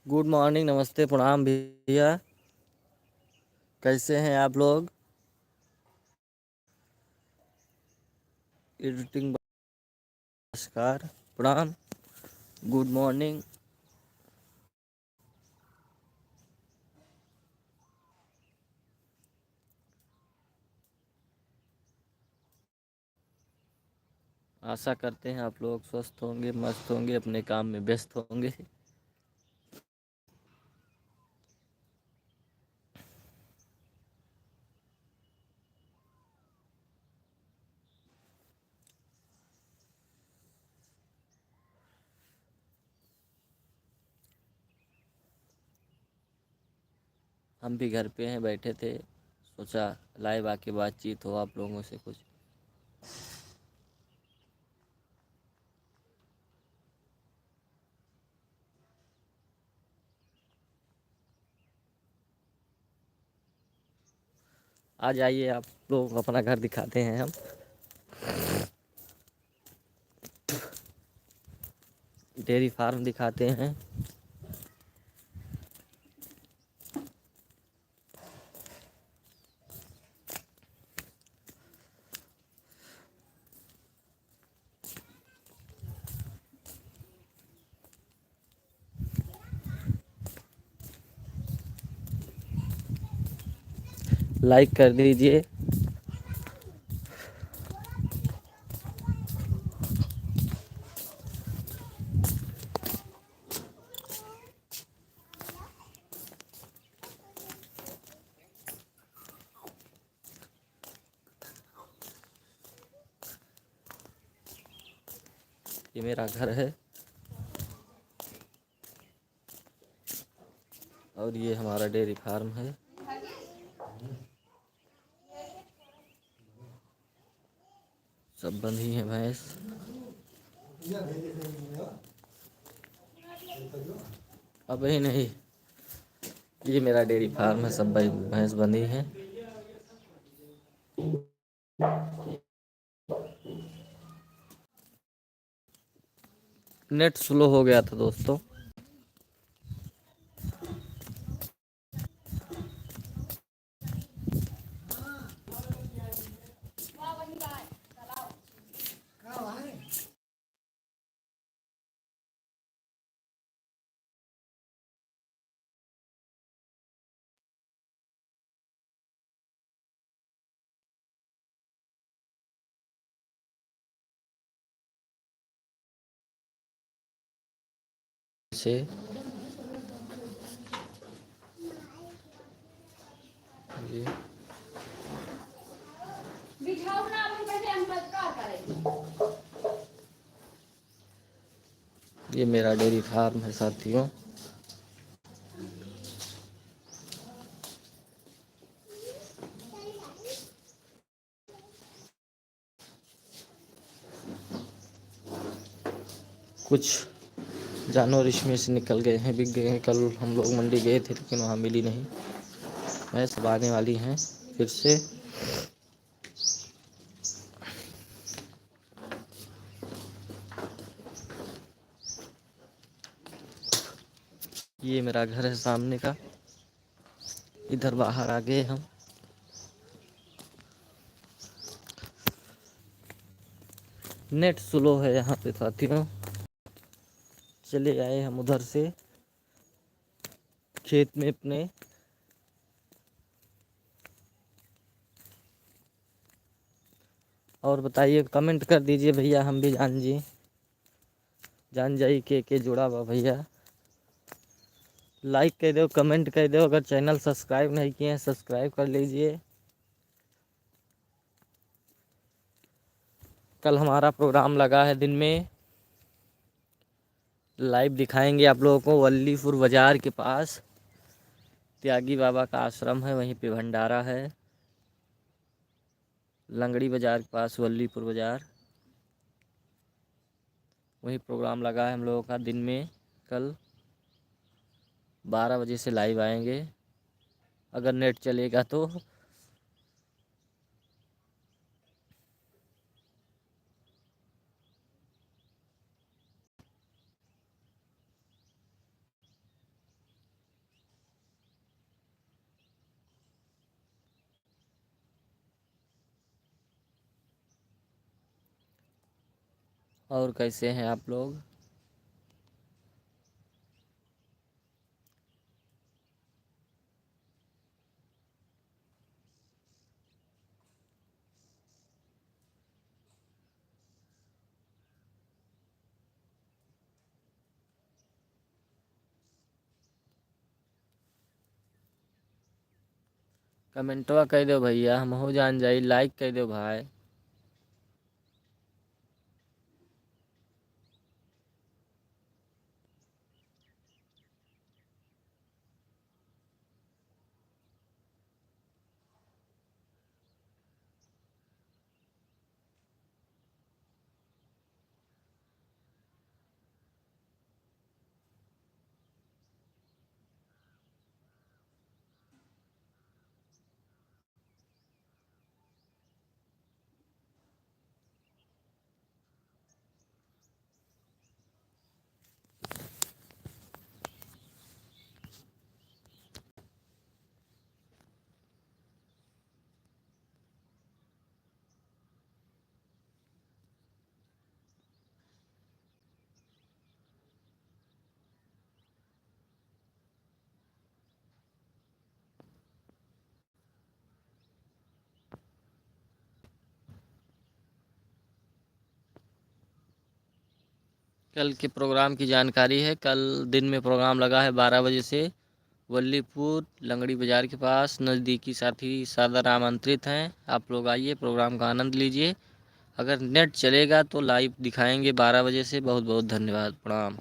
Good morning, नमस्ते, प्रणाम भैया। कैसे हैं आप लोग? एडिटिंग, नमस्कार, प्रणाम, गुड मॉर्निंग। आशा करते हैं आप लोग स्वस्थ होंगे, मस्त होंगे, अपने काम में व्यस्त होंगे। हम भी घर पे हैं, बैठे थे, सोचा लाइव आके बातचीत हो आप लोगों से कुछ। आ जाइए, आप लोग अपना घर दिखाते हैं हम। डेयरी फार्म दिखाते हैं। लाइक कर दीजिए। ये मेरा घर है और ये हमारा डेयरी फार्म है। सब बंधी हैं भैंस। अब ही नहीं, ये मेरा डेयरी फार्म है, सब भैंस बंधी हैं। नेट स्लो हो गया था दोस्तों। से ये ये मेरा डेयरी फार्म है साथियों। कुछ जानवर इसमें से निकल गए हैं, बिक गए हैं। कल हम लोग मंडी गए थे लेकिन वहाँ मिली नहीं। भैंस अब आने वाली हैं फिर से। ये मेरा घर है सामने का। इधर बाहर आ गए हम। नेट स्लो है यहाँ पे साथियों। चले आए हम उधर से खेत में अपने। और बताइए, कमेंट कर दीजिए भैया, हम भी जान जाई के जुड़ा हुआ भैया। लाइक कर दो, कमेंट कर दो। अगर चैनल सब्सक्राइब नहीं किए हैं सब्सक्राइब कर लीजिए। कल हमारा प्रोग्राम लगा है दिन में, लाइव दिखाएंगे आप लोगों को। वल्लीपुर बाज़ार के पास त्यागी बाबा का आश्रम है, वहीं पे भंडारा है। लंगड़ी बाज़ार के पास वल्लीपुर बाज़ार, वहीं प्रोग्राम लगा है हम लोगों का दिन में। कल 12 बजे से लाइव आएंगे अगर नेट चलेगा तो। और कैसे हैं आप लोग? कमेंटवा कह दो भैया, हम हो जान जाई। लाइक कह दो भाई। कल के प्रोग्राम की जानकारी है। कल दिन में प्रोग्राम लगा है 12 बजे से वल्लीपुर लंगड़ी बाज़ार के पास। नज़दीकी साथी सादर आमंत्रित हैं। आप लोग आइए, प्रोग्राम का आनंद लीजिए। अगर नेट चलेगा तो लाइव दिखाएंगे 12 बजे से। बहुत बहुत धन्यवाद, प्रणाम।